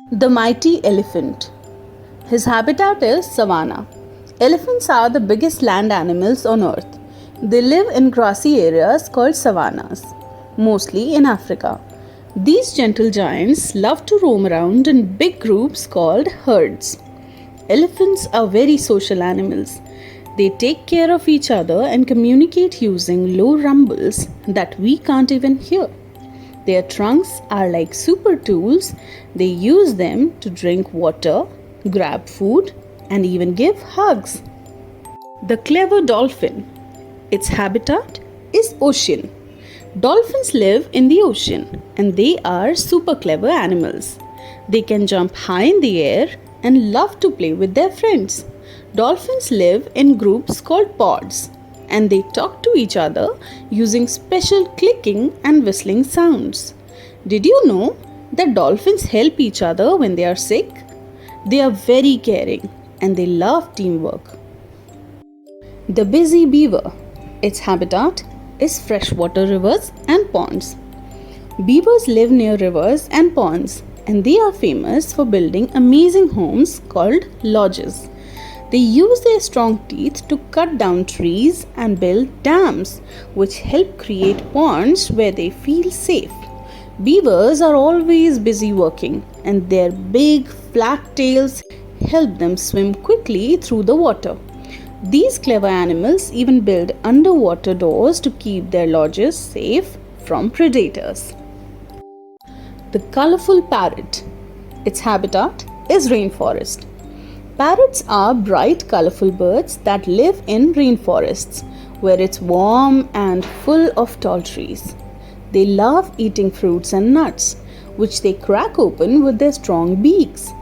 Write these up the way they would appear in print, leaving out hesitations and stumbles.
The mighty elephant. His habitat is savanna. Elephants are the biggest land animals on earth. They live in grassy areas called savannas, mostly in Africa. These gentle giants love to roam around in big groups called herds. Elephants are very social animals. They take care of each other and communicate using low rumbles that we can't even hear. Their trunks are like super tools. They use them to drink water, grab food, and even give hugs. The clever dolphin. Its habitat is ocean. Dolphins live in the ocean and they are super clever animals. They can jump high in the air and love to play with their friends. Dolphins live in groups called pods and they talk to each other using special clicking and whistling sounds. Did you know that dolphins help each other when they are sick? They are very caring and they love teamwork. The busy beaver. Its habitat is freshwater rivers and ponds. Beavers live near rivers and ponds and they are famous for building amazing homes called lodges. They use their strong teeth to cut down trees and build dams, which help create ponds where they feel safe. Beavers are always busy working, and their big flat tails help them swim quickly through the water. These clever animals even build underwater doors to keep their lodges safe from predators. The colorful parrot. Its habitat is rainforest. Parrots are bright, colorful birds that live in rainforests where it's warm and full of tall trees. They love eating fruits and nuts, which they crack open with their strong beaks.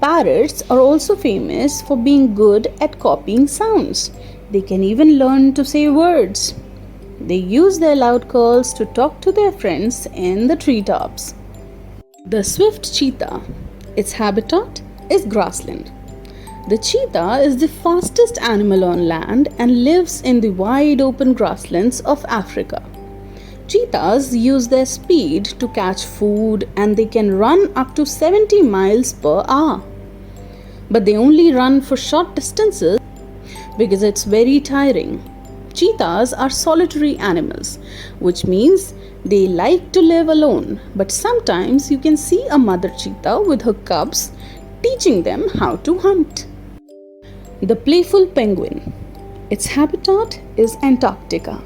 Parrots are also famous for being good at copying sounds. They can even learn to say words. They use their loud calls to talk to their friends in the treetops. The swift cheetah. Its habitat is grassland. The cheetah is the fastest animal on land and lives in the wide open grasslands of Africa. Cheetahs use their speed to catch food and they can run up to 70 miles per hour. But they only run for short distances because it's very tiring. Cheetahs are solitary animals, which means they like to live alone. But sometimes you can see a mother cheetah with her cubs teaching them how to hunt. The playful penguin. Its habitat is Antarctica.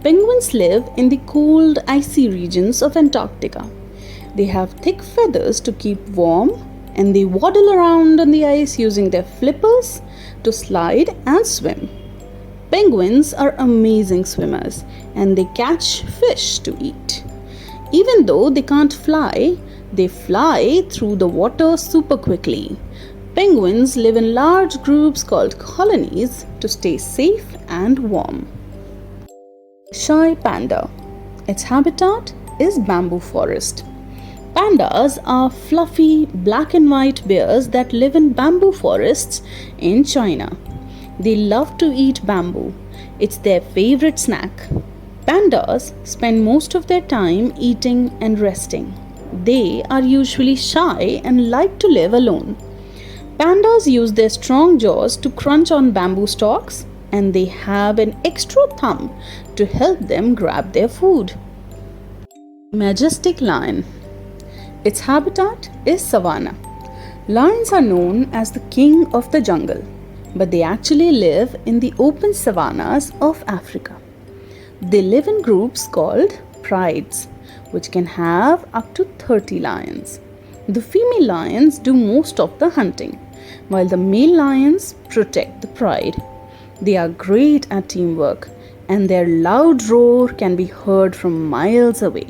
Penguins live in the cold, icy regions of Antarctica. They have thick feathers to keep warm and they waddle around on the ice using their flippers to slide and swim. Penguins are amazing swimmers and they catch fish to eat. Even though they can't fly, they fly through the water super quickly. Penguins live in large groups called colonies to stay safe and warm. Shy panda. Its habitat is bamboo forest. Pandas are fluffy black and white bears that live in bamboo forests in China. They love to eat bamboo. It's their favorite snack. Pandas spend most of their time eating and resting. They are usually shy and like to live alone. Pandas use their strong jaws to crunch on bamboo stalks and they have an extra thumb to help them grab their food. Majestic lion. Its habitat is savanna. Lions are known as the king of the jungle, but they actually live in the open savannas of Africa. They live in groups called prides, which can have up to 30 lions. The female lions do most of the hunting, while the male lions protect the pride. They are great at teamwork, and their loud roar can be heard from miles away.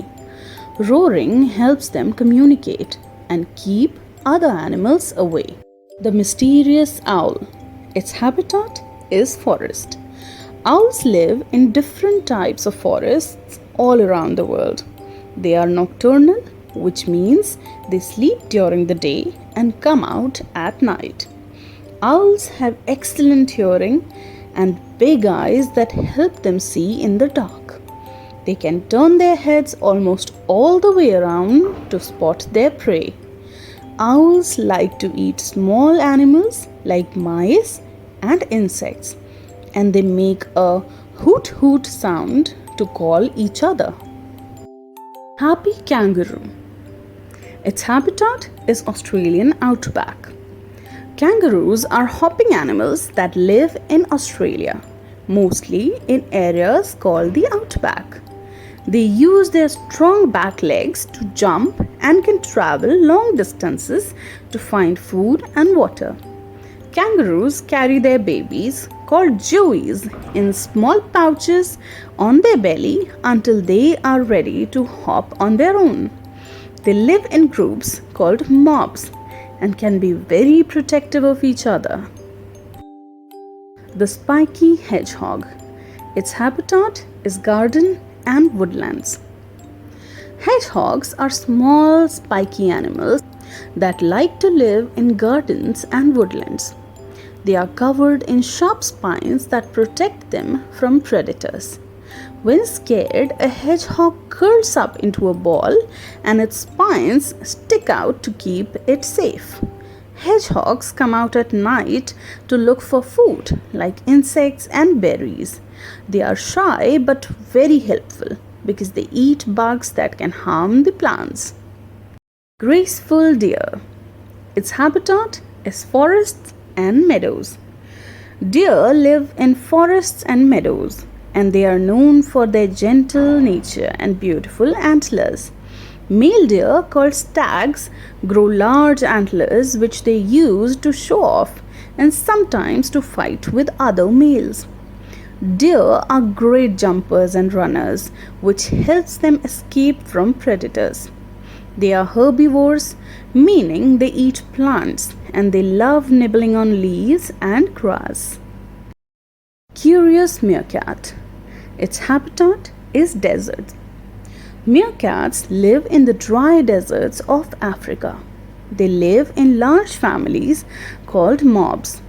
Roaring helps them communicate and keep other animals away. The mysterious owl. Its habitat is forest. Owls live in different types of forests all around the world. They are nocturnal, which means they sleep during the day and come out at night. Owls have excellent hearing and big eyes that help them see in the dark. They can turn their heads almost all the way around to spot their prey. Owls like to eat small animals like mice and insects, and they make a hoot hoot sound to call each other. Happy kangaroo. Its habitat is Australian outback. Kangaroos are hopping animals that live in Australia, mostly in areas called the outback. They use their strong back legs to jump and can travel long distances to find food and water. Kangaroos carry their babies, called joeys, in small pouches on their belly until they are ready to hop on their own. They live in groups called mobs and can be very protective of each other. The spiky hedgehog. Its habitat is garden and woodlands. Hedgehogs are small, spiky animals that like to live in gardens and woodlands. They are covered in sharp spines that protect them from predators. When scared, a hedgehog curls up into a ball and its spines stick out to keep it safe. Hedgehogs come out at night to look for food like insects and berries. They are shy but very helpful because they eat bugs that can harm the plants. Graceful deer. Its habitat is forests and meadows. Deer live in forests and meadows, and they are known for their gentle nature and beautiful antlers. Male deer, called stags, grow large antlers which they use to show off and sometimes to fight with other males. Deer are great jumpers and runners, which helps them escape from predators. They are herbivores, meaning they eat plants and they love nibbling on leaves and grass. Curious meerkat. Its habitat is desert. Meerkats live in the dry deserts of Africa. They live in large families called mobs,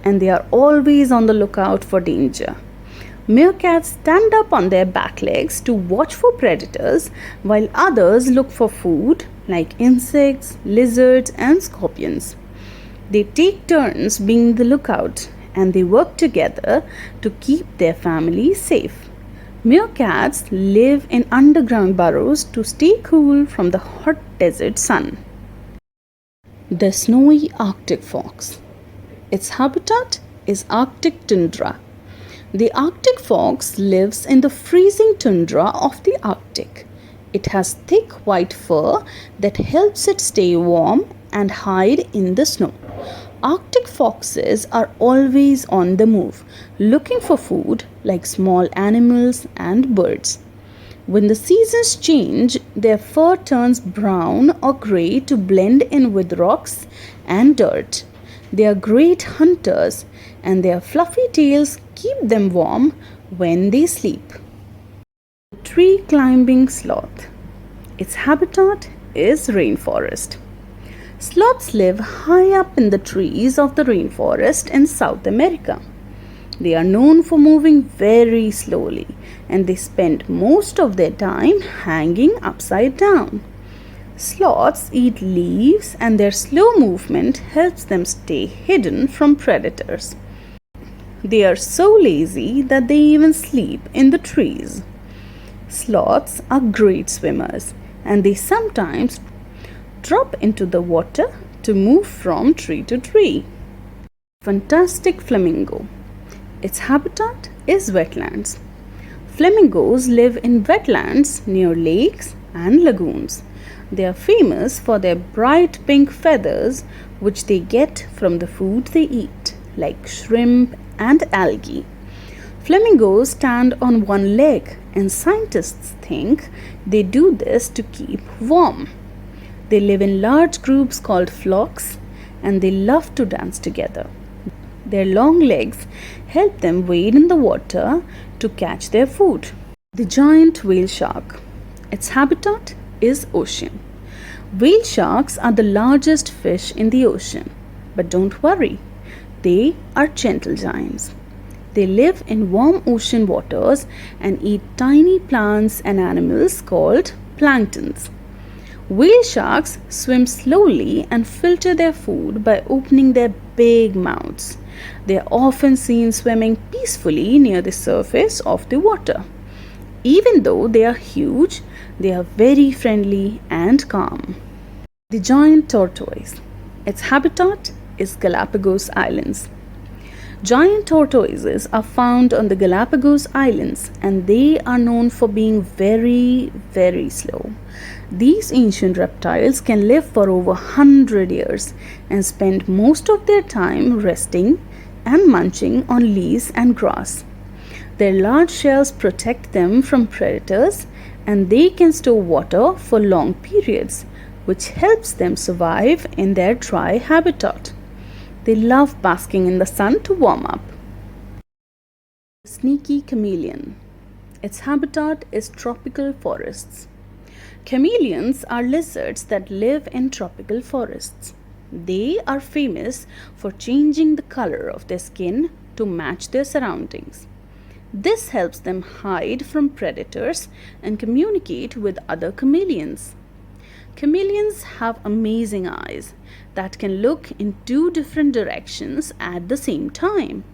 and they are always on the lookout for danger. Meerkats stand up on their back legs to watch for predators, while others look for food like insects, lizards, and scorpions. They take turns being the lookout, and they work together to keep their family safe. Meerkats live in underground burrows to stay cool from the hot desert sun. The snowy Arctic fox. Its habitat is Arctic tundra. The Arctic fox lives in the freezing tundra of the Arctic. It has thick white fur that helps it stay warm and hide in the snow. Arctic foxes are always on the move, looking for food like small animals and birds. When the seasons change, their fur turns brown or grey to blend in with rocks and dirt. They are great hunters, and their fluffy tails keep them warm when they sleep. Tree climbing sloth. Its habitat is rainforest. Sloths live high up in the trees of the rainforest in South America. They are known for moving very slowly, and they spend most of their time hanging upside down. Sloths eat leaves, and their slow movement helps them stay hidden from predators. They are so lazy that they even sleep in the trees. Sloths are great swimmers, and they sometimes drop into the water to move from tree to tree. Fantastic flamingo. Its habitat is wetlands. Flamingos live in wetlands near lakes and lagoons. They are famous for their bright pink feathers, which they get from the food they eat, like shrimp and algae. Flamingos stand on one leg, and scientists think they do this to keep warm. They live in large groups called flocks, and they love to dance together. Their long legs help them wade in the water to catch their food. The giant whale shark. Its habitat is ocean. Whale sharks are the largest fish in the ocean, but don't worry, they are gentle giants. They live in warm ocean waters and eat tiny plants and animals called planktons. Whale sharks swim slowly and filter their food by opening their big mouths. They are often seen swimming peacefully near the surface of the water. Even though they are huge, they are very friendly and calm. The giant tortoise. Its habitat is Galapagos Islands. Giant tortoises are found on the Galapagos Islands and they are known for being very, very slow. These ancient reptiles can live for over 100 years and spend most of their time resting and munching on leaves and grass. Their large shells protect them from predators and they can store water for long periods, which helps them survive in their dry habitat. They love basking in the sun to warm up. Sneaky chameleon. Its habitat is tropical forests. Chameleons are lizards that live in tropical forests. They are famous for changing the color of their skin to match their surroundings. This helps them hide from predators and communicate with other chameleons. Chameleons have amazing eyes that can look in two different directions at the same time.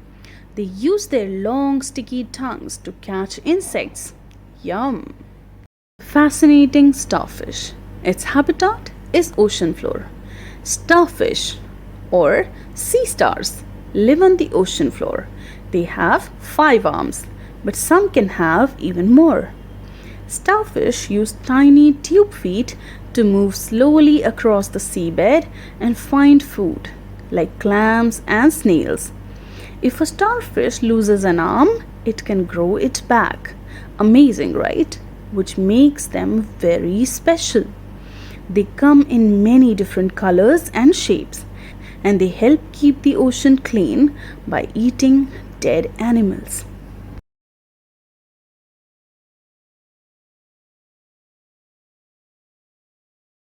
They use their long, sticky tongues to catch insects. Yum! Fascinating starfish. Its habitat is ocean floor. Starfish or sea stars live on the ocean floor. They have 5 arms, but some can have even more. Starfish use tiny tube feet to move slowly across the seabed and find food, like clams and snails. If a starfish loses an arm, it can grow it back. Amazing, right? Which makes them very special. They come in many different colors and shapes, and they help keep the ocean clean by eating dead animals.